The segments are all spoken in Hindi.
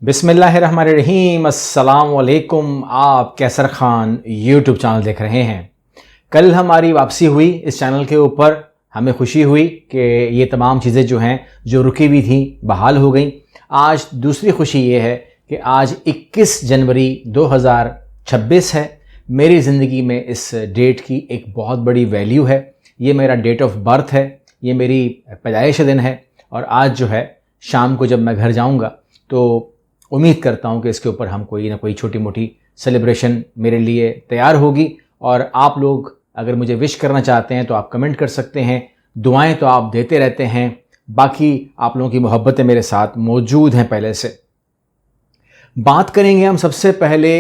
बिस्मिल्लाहिर्रहमानिर्रहीम। अस्सलाम वालेकुम। आप कैसर खान यूट्यूब चैनल देख रहे हैं। कल हमारी वापसी हुई इस चैनल के ऊपर। हमें खुशी हुई कि ये तमाम चीज़ें जो हैं जो रुकी हुई थी बहाल हो गई। आज दूसरी खुशी ये है कि आज 21 जनवरी 2026 है। मेरी ज़िंदगी में इस डेट की एक बहुत बड़ी वैल्यू है। ये मेरा डेट ऑफ बर्थ है, ये मेरी पैदाइश दिन है। और आज जो है शाम को जब मैं घर जाऊंगा तो उम्मीद करता हूं कि इसके ऊपर हम कोई ना कोई छोटी मोटी सेलिब्रेशन मेरे लिए तैयार होगी। और आप लोग अगर मुझे विश करना चाहते हैं तो आप कमेंट कर सकते हैं। दुआएं तो आप देते रहते हैं, बाकी आप लोगों की मोहब्बतें मेरे साथ मौजूद हैं पहले से। बात करेंगे हम सबसे पहले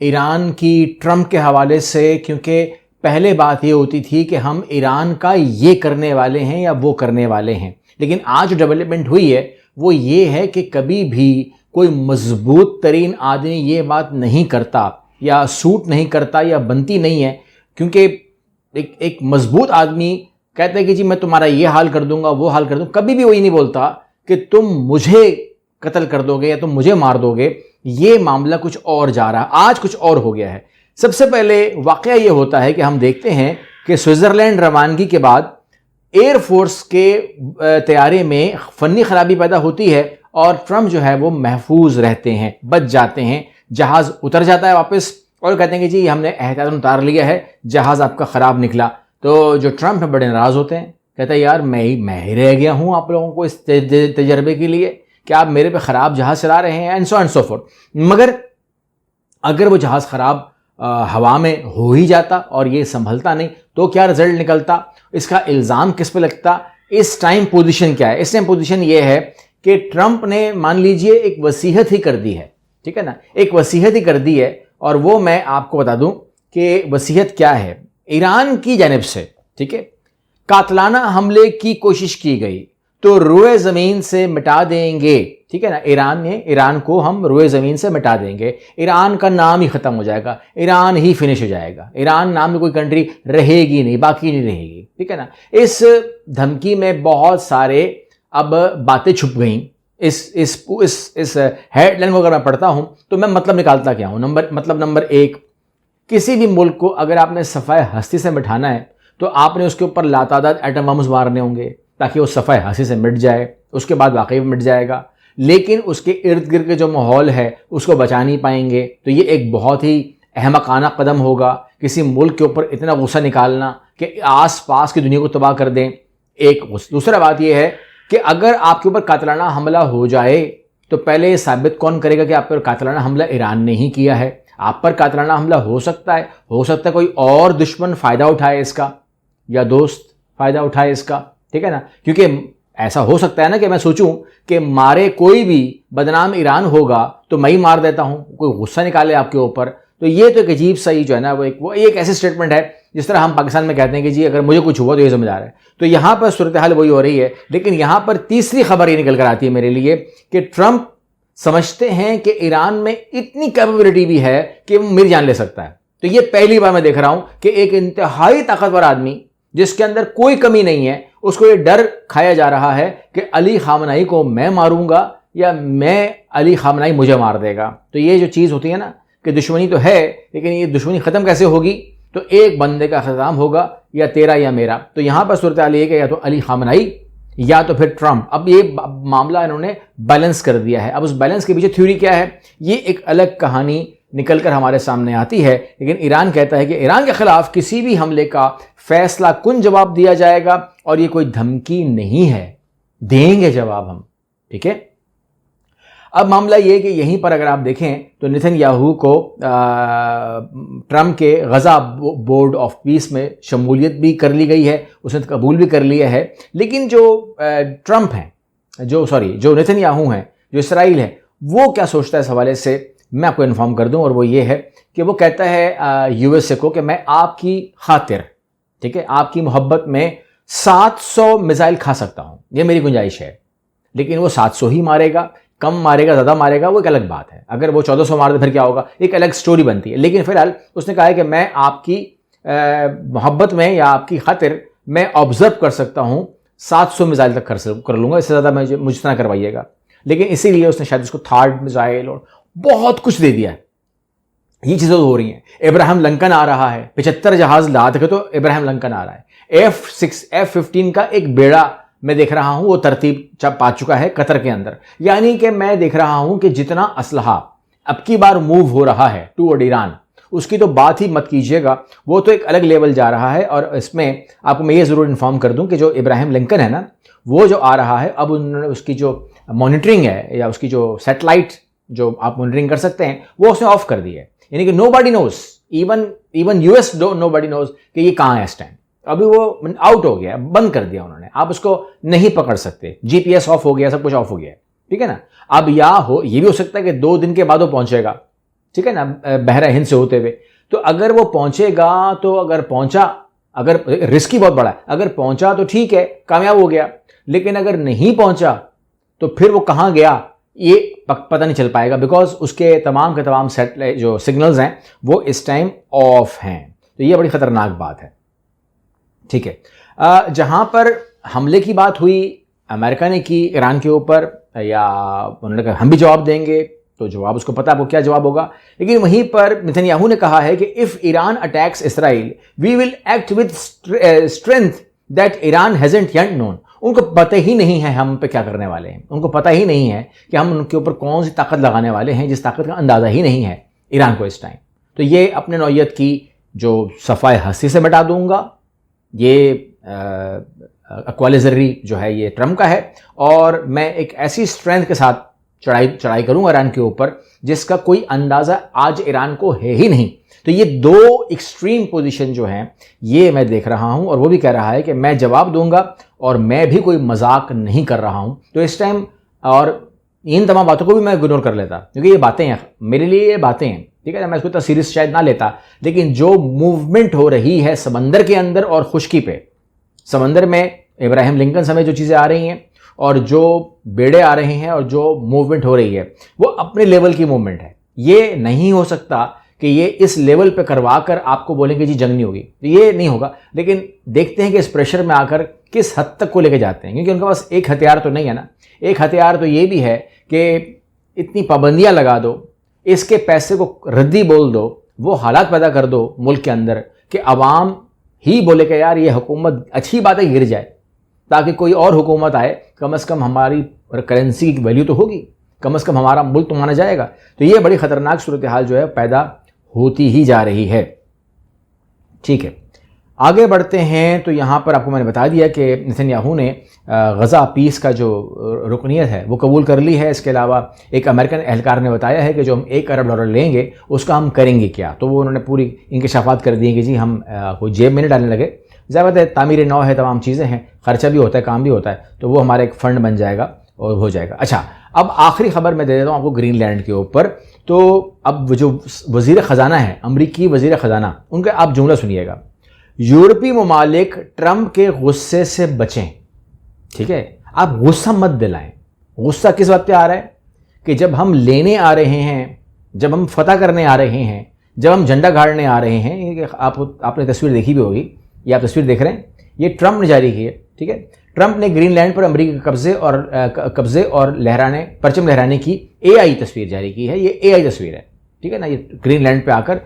ईरान की ट्रंप के हवाले से, क्योंकि पहले बात ये होती थी कि हम ईरान का ये करने वाले हैं या वो करने वाले हैं, लेकिन आज जो डेवलपमेंट हुई है वो ये है कि कभी भी कोई मजबूत तरीन आदमी ये बात नहीं करता या सूट नहीं करता या बनती नहीं है। क्योंकि एक मजबूत आदमी कहता है कि जी मैं तुम्हारा ये हाल कर दूंगा वो हाल कर दूंगा, कभी भी वही नहीं बोलता कि तुम मुझे कत्ल कर दोगे या तुम मुझे मार दोगे। ये मामला कुछ और जा रहा है, आज कुछ और हो गया है। सबसे पहले वाकया ये होता है कि हम देखते हैं कि स्विट्ज़रलैंड रवानगी के बाद एयरफोर्स के तैयारे में फ़नी ख़राबी पैदा होती है और ट्रंप जो है वो महफूज रहते हैं, बच जाते हैं। जहाज़ उतर जाता है वापस और कहते हैं कि जी हमने एहतियातन उतार लिया है, जहाज़ आपका ख़राब निकला। तो जो ट्रंप है बड़े नाराज़ होते हैं, कहते हैं यार मैं ही रह गया हूँ आप लोगों को इस तजर्बे के लिए कि आप मेरे पे ख़राब जहाज़ चला रहे हैं, एंड सो फोर्थ। मगर अगर वो जहाज़ ख़राब हवा में हो ही जाता और ये संभलता नहीं तो क्या रिजल्ट निकलता, इसका इल्ज़ाम किस पे लगता। इस टाइम पोजीशन क्या है? इस टाइम पोजीशन ये है कि ट्रंप ने मान लीजिए एक वसीयत ही कर दी है, ठीक है ना, एक वसीयत ही कर दी है। और वो मैं आपको बता दूं कि वसीयत क्या है। ईरान की जानिब से, ठीक है, कातलाना हमले की कोशिश की गई तो रोए ज़मीन से मिटा देंगे, ठीक है ना। ईरान को हम रोए ज़मीन से मिटा देंगे, ईरान का नाम ही ख़त्म हो जाएगा, ईरान ही फिनिश हो जाएगा, ईरान नाम में कोई कंट्री रहेगी नहीं, बाकी नहीं रहेगी, ठीक है ना। इस धमकी में बहुत सारे अब बातें छुप गई। इस हेडलाइन को अगर मैं पढ़ता हूं तो मैं मतलब निकालता क्या हूं। नंबर एक, किसी भी मुल्क को अगर आपने सफ़ाए हस्ती से मिटाना है तो आपने उसके ऊपर लातादाद एटम बम्स मारने होंगे ताकि वो सफ़ाए हस्ती से मिट जाए, उसके बाद वाकई में मिट जाएगा। लेकिन उसके इर्द गिर्द के जो माहौल है उसको बचा नहीं पाएंगे, तो ये एक बहुत ही अहमकाना कदम होगा किसी मुल्क के ऊपर इतना गुस्सा निकालना कि आस पास की दुनिया को तबाह कर दें। एक दूसरा बात यह है कि अगर आपके ऊपर कातलाना हमला हो जाए तो पहले साबित कौन करेगा कि आप पर कातलाना हमला ईरान ने ही किया है। आप पर कातलाना हमला हो सकता है कोई और दुश्मन फ़ायदा उठाए इसका या दोस्त फ़ायदा उठाए इसका, ठीक है ना। क्योंकि ऐसा हो सकता है ना कि मैं सोचूं कि मारे कोई भी बदनाम ईरान होगा तो मैं ही मार देता हूं, कोई गुस्सा निकाले आपके ऊपर। तो ये तो एक अजीब सा ही जो है ना वो एक ऐसी स्टेटमेंट है जिस तरह हम पाकिस्तान में कहते हैं कि जी अगर मुझे कुछ हुआ तो ये ज़िम्मेदार है। तो यहाँ पर सूरत हाल वही हो रही है। लेकिन यहाँ पर तीसरी खबर ये निकल कर आती है मेरे लिए कि ट्रंप समझते हैं कि ईरान में इतनी कैपेबिलिटी भी है कि वो मेरी जान ले सकता है। तो ये पहली बार मैं देख रहा हूं कि एक इंतहाई ताकतवर आदमी जिसके अंदर कोई कमी नहीं है, उसको ये डर खाया जा रहा है कि अली खामनाई को मैं मारूंगा या अली खामनाई मुझे मार देगा। तो ये जो चीज़ होती है ना कि दुश्मनी तो है, लेकिन ये दुश्मनी ख़त्म कैसे होगी? तो एक बंदे का ख़त्म होगा, या तेरा या मेरा। तो यहाँ पर सूरत हाल ये कि या तो अली खामनाई या तो फिर ट्रंप। अब ये मामला इन्होंने बैलेंस कर दिया है। अब उस बैलेंस के पीछे थ्योरी क्या है ये एक अलग कहानी निकल कर हमारे सामने आती है। लेकिन ईरान कहता है कि ईरान के खिलाफ किसी भी हमले का फैसला कुन जवाब दिया जाएगा और ये कोई धमकी नहीं है, देंगे जवाब हम, ठीक है। अब मामला ये कि यहीं पर अगर आप देखें तो नेतन्याहू को ट्रंप के गज़ा बोर्ड ऑफ पीस में शमूलियत भी कर ली गई है, उसने कबूल भी कर लिया है। लेकिन जो ट्रंप हैं जो नेतन्याहू हैं, जो इसराइल है, वो क्या सोचता है इस हवाले से मैं आपको इन्फॉर्म कर दूं। और वो ये है कि वो कहता है यूएसए को कि मैं आपकी खातिर, ठीक है, आपकी मोहब्बत में 700 मिसाइल खा सकता हूं, ये मेरी गुंजाइश है। लेकिन वो 700 ही मारेगा, कम मारेगा, ज़्यादा मारेगा, वो एक अलग बात है। अगर वो 1400 मार दे फिर क्या होगा, एक अलग स्टोरी बनती है। लेकिन फिलहाल उसने कहा है कि मैं आपकी मोहब्बत में या आपकी खातिर मैं ऑब्जर्व कर सकता हूं, 700 मिसाइल तक कर लूंगा, इससे ज़्यादा मुझसे ना करवाइएगा। लेकिन इसीलिए उसने शायद उसको थार्ड मिसाइल और बहुत कुछ दे दिया है। ये चीज़ें तो हो रही हैं। इब्राहिम लिंकन आ रहा है, 75 जहाज ला के तो इब्राहिम लिंकन आ रहा है। F-15 का एक बेड़ा मैं देख रहा हूं, वो तरतीब पा चुका है कतर के अंदर। यानी कि मैं देख रहा हूं कि जितना असलहा अब की बार मूव हो रहा है टूवर्ड ईरान, उसकी तो बात ही मत कीजिएगा, वो तो एक अलग लेवल जा रहा है। और इसमें आपको मैं ये ज़रूर इन्फॉर्म कर दूं कि जो इब्राहिम लिंकन है ना, वो जो आ रहा है, अब उन्होंने उसकी जो मॉनिटरिंग है या उसकी जो सैटेलाइट जो आप मॉनिटरिंग कर सकते हैं, वो उसने ऑफ कर दी है। यानी कि nobody knows, even US nobody knows कि ये कहाँ है इस टाइम। अभी वो आउट हो गया, बंद कर दिया उन्होंने, आप उसको नहीं पकड़ सकते। जीपीएस ऑफ हो गया, सब कुछ ऑफ हो गया, ठीक है ना। अब ये भी हो सकता है कि 2 दिन के बाद वो पहुंचेगा, ठीक है ना, बहरा हिंद से होते हुए। तो अगर वो पहुंचेगा, तो अगर पहुंचा, अगर रिस्क ही बहुत बड़ा है, अगर पहुंचा तो ठीक है, कामयाब हो गया। लेकिन अगर नहीं पहुंचा तो फिर वो कहाँ गया ये पता नहीं चल पाएगा, बिकॉज उसके तमाम के तमाम सैटेलाइट जो सिग्नल्स हैं वो इस टाइम ऑफ हैं। तो ये बड़ी खतरनाक बात है, ठीक है। जहां पर हमले की बात हुई अमेरिका ने की ईरान के ऊपर, या उन्होंने कहा हम भी जवाब देंगे, तो जवाब उसको पता है वो क्या जवाब होगा। लेकिन वहीं पर नेतन्याहू ने कहा है कि if Iran attacks Israel we will act with strength that Iran hasn't yet known. उनको पता ही नहीं है हम पे क्या करने वाले हैं, उनको पता ही नहीं है कि हम उनके ऊपर कौन सी ताकत लगाने वाले हैं, जिस ताकत का अंदाज़ा ही नहीं है ईरान को इस टाइम। तो ये अपने नौयत की जो सफ़ाए हस्ती से मिटा दूंगा, ये अक्वालिजरी जो है ये ट्रम्प का है, और मैं एक ऐसी स्ट्रेंथ के साथ चढ़ाई करूंगा ईरान के ऊपर जिसका कोई अंदाज़ा आज ईरान को है ही नहीं। तो ये 2 एक्सट्रीम पोजीशन जो हैं ये मैं देख रहा हूं, और वो भी कह रहा है कि मैं जवाब दूंगा और मैं भी कोई मजाक नहीं कर रहा हूं। तो इस टाइम, और इन तमाम बातों को भी मैं इग्नोर कर लेता, क्योंकि ये बातें हैं, मेरे लिए ये बातें हैं, ठीक है ना, मैं इसको इतना सीरियस शायद ना लेता। लेकिन जो मूवमेंट हो रही है समंदर के अंदर और खुश्की पे, समंदर में इब्राहिम लिंकन समेत जो चीज़ें आ रही हैं और जो बेड़े आ रहे हैं और जो मूवमेंट हो रही है, वो अपने लेवल की मूवमेंट है। ये नहीं हो सकता कि ये इस लेवल पे करवा कर आपको बोलेंगे जी जंग नहीं होगी, तो ये नहीं होगा। लेकिन देखते हैं कि इस प्रेशर में आकर किस हद तक को लेके जाते हैं, क्योंकि उनके पास एक हथियार तो नहीं है ना। एक हथियार तो ये भी है कि इतनी पाबंदियां लगा दो, इसके पैसे को रद्दी बोल दो, वो हालात पैदा कर दो मुल्क के अंदर कि अवाम ही बोले कि यार ये हुकूमत अच्छी बात है गिर जाए, ताकि कोई और हुकूमत आए, कम से कम हमारी करेंसी की वैल्यू तो होगी, कम से कम हमारा मुल्क तो माना जाएगा। तो ये बड़ी ख़तरनाक सूरत हाल जो है पैदा होती ही जा रही है, ठीक है। आगे बढ़ते हैं तो यहाँ पर आपको मैंने बता दिया कि नेतन्याहू ने गज़ा पीस का जो रुकनीत है वो कबूल कर ली है। इसके अलावा एक अमेरिकन एहलकार ने बताया है कि जो हम $1 अरब लेंगे उसका हम करेंगे क्या। तो वो उन्होंने पूरी इंकशाफात कर दिए कि जी हम कोई जेब में नहीं डालने लगे, ज़्यादा है तामीर नौ है, तमाम चीज़ें हैं, ख़र्चा भी होता है, काम भी होता है, तो वो हमारा एक फ़ंड बन जाएगा और हो जाएगा। अच्छा, अब आखिरी खबर मैं दे देता हूँ आपको ग्रीनलैंड के ऊपर। तो अब जो वज़ीर ख़जाना है, अमरीकी वज़ीर ख़जाना, उनका आप जुमला सुनिएगा, यूरोपीय ममालिक ट्रंप के गुस्से से बचें, ठीक है। आप गुस्सा मत दिलाएं। गुस्सा किस बात पे आ रहा है कि जब हम लेने आ रहे हैं, जब हम फतह करने आ रहे हैं, जब हम झंडा गाड़ने आ रहे हैं। आपने तस्वीर देखी भी होगी, ये आप तस्वीर देख रहे हैं, ये ट्रंप ने जारी की है, ठीक है। ट्रंप ने ग्रीनलैंड पर अमेरिकी कब्जे और लहराने, परचम लहराने की AI तस्वीर जारी की है। ये AI तस्वीर है, ठीक है ना। ये ग्रीनलैंड पे आकर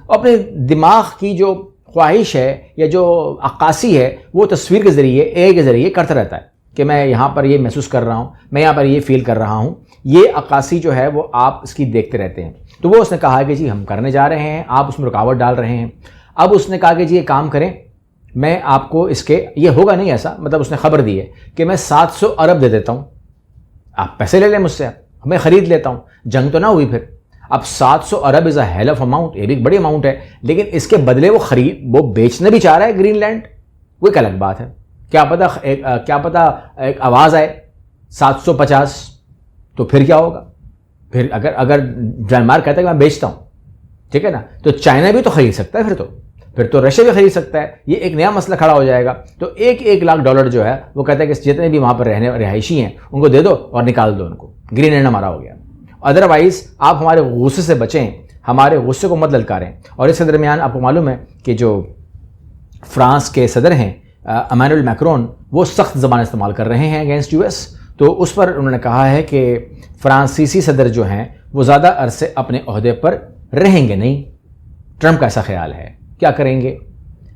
अपने दिमाग की जो ख्वाहिश है या जो अक्कासी है वो तस्वीर के ज़रिए, AI के ज़रिए करता रहता है कि मैं यहाँ पर ये महसूस कर रहा हूँ, मैं यहाँ पर ये फील कर रहा हूँ। ये अक्कासी जो है वो आप इसकी देखते रहते हैं। तो वो उसने कहा कि जी हम करने जा रहे हैं, आप उसमें रुकावट डाल रहे हैं। अब उसने कहा कि जी ये काम करें, मैं आपको इसके, ये होगा नहीं ऐसा, मतलब उसने खबर दी है कि मैं 700 अरब दे देता हूँ, आप पैसे ले लें मुझसे, मैं ख़रीद लेता हूँ, जंग तो ना हुई फिर। अब 700 अरब is a hell of amount, ये भी एक बड़ी अमाउंट है, लेकिन इसके बदले वो बेचने भी चाह रहा है ग्रीनलैंड, वो एक अलग बात है। क्या पता एक आवाज़ आए 750, तो फिर क्या होगा। फिर अगर डेनमार्क कहता है कि मैं बेचता हूँ, ठीक है ना, तो चाइना भी तो खरीद सकता है, फिर तो रशिया भी खरीद सकता है। ये एक नया मसला खड़ा हो जाएगा। तो $1 लाख जो है वो कहता है कि जितने भी वहाँ पर रहायशी हैं उनको दे दो और निकाल दो उनको, ग्रीनलैंड हमारा हो गया। अदरवाइज़ आप हमारे गुस्से से बचें, हमारे गुस्से को मत ललकारें। और इसके दरमियान आपको मालूम है कि जो फ्रांस के सदर हैं इमैनुअल मैक्रोन, वो सख्त ज़बान इस्तेमाल कर रहे हैं अगेंस्ट US। तो उस पर उन्होंने कहा है कि फ्रांसीसी सदर जो हैं वो ज़्यादा अरसे अपने ओहदे पर रहेंगे नहीं। ट्रंप का ऐसा ख्याल है, क्या करेंगे?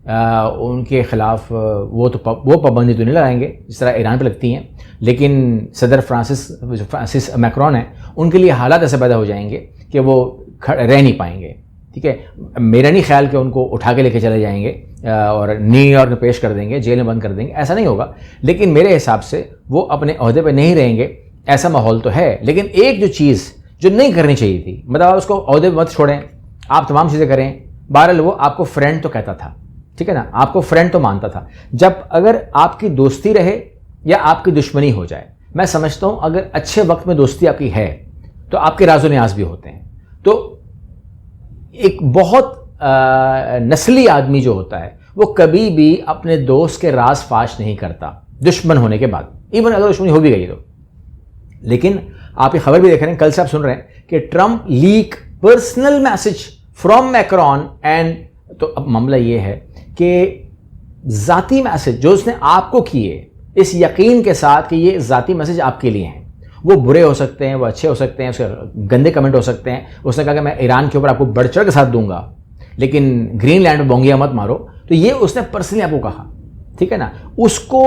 उनके ख़िलाफ़ वो पाबंदी तो नहीं लगाएंगे जिस तरह ईरान पर लगती हैं, लेकिन सदर फ्रांसिस मैक्रोन हैं, उनके लिए हालात ऐसे पैदा हो जाएंगे कि वो रह नहीं पाएंगे। ठीक है, मेरा नहीं ख्याल कि उनको उठा के लेके चले जाएंगे और न्यूयॉर्क में पेश कर देंगे, जेल में बंद कर देंगे, ऐसा नहीं होगा। लेकिन मेरे हिसाब से वो अपने ओहदे पे नहीं रहेंगे, ऐसा माहौल तो है। लेकिन एक जो चीज़ जो नहीं करनी चाहिए थी, मतलब आप उसको ओहदे पे मत छोड़ें, आप तमाम चीज़ें करें। बहरहाल वो आपको फ्रेंड तो कहता था, ठीक है ना, आपको फ्रेंड तो मानता था। जब अगर आपकी दोस्ती रहे या आपकी दुश्मनी हो जाए, मैं समझता हूँ अगर अच्छे वक्त में दोस्ती आपकी है तो आपके राज़ो न्याज भी होते हैं। तो एक बहुत नस्ली आदमी जो होता है वो कभी भी अपने दोस्त के राज फाश नहीं करता दुश्मन होने के बाद, इवन अगर दुश्मनी हो भी गई तो। लेकिन आप ये खबर भी देख रहे हैं, कल से आप सुन रहे हैं कि Trump leak personal message from Macron and, तो अब मामला ये है कि ज़ाती मैसेज जो उसने आपको किए, इस यकीन के साथ कि ये ज़ाती मैसेज आपके लिए हैं, वो बुरे हो सकते हैं, वो अच्छे हो सकते हैं, उसके गंदे कमेंट हो सकते हैं। उसने कहा कि मैं ईरान के ऊपर आपको बढ़ चढ़ के साथ दूंगा, लेकिन ग्रीनलैंड में बोंगिया मत मारो। तो ये उसने पर्सनली आपको कहा, ठीक है ना। उसको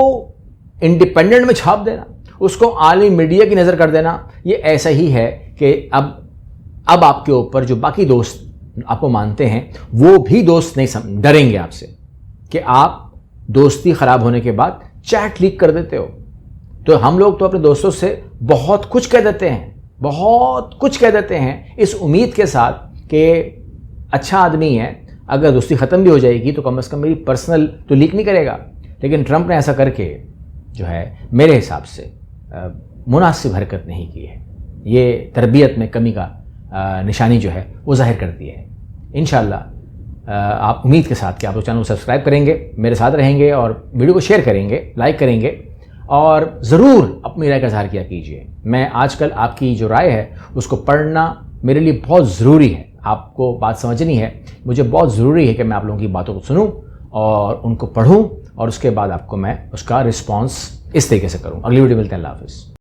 इंडिपेंडेंट में छाप देना, उसको आलमी मीडिया की नज़र कर देना, ये ऐसा ही है कि अब आपके ऊपर जो बाकी दोस्त आपको मानते हैं वो भी दोस्त नहीं डरेंगे आपसे कि आप दोस्ती ख़राब होने के बाद चैट लीक कर देते हो। तो हम लोग तो अपने दोस्तों से बहुत कुछ कह देते हैं, बहुत कुछ कह देते हैं इस उम्मीद के साथ कि अच्छा आदमी है, अगर दोस्ती ख़त्म भी हो जाएगी तो कम से कम मेरी पर्सनल तो लीक नहीं करेगा। लेकिन ट्रंप ने ऐसा करके जो है मेरे हिसाब से मुनासिब हरकत नहीं की है। ये तरबियत में कमी का निशानी जो है वो जाहिर करती है। इंशाअल्लाह आप उम्मीद के साथ कि आप लोग चैनल को सब्सक्राइब करेंगे, मेरे साथ रहेंगे और वीडियो को शेयर करेंगे, लाइक करेंगे और ज़रूर अपनी राय का इज़हार किया कीजिए। मैं आजकल आपकी जो राय है उसको पढ़ना मेरे लिए बहुत ज़रूरी है। आपको बात समझनी है, मुझे बहुत ज़रूरी है कि मैं आप लोगों की बातों को सुनूं और उनको पढ़ूं और उसके बाद आपको मैं उसका रिस्पॉन्स इस तरीके से करूं। अगली वीडियो मिलते हैं। अल्लाह हाफ़िज़।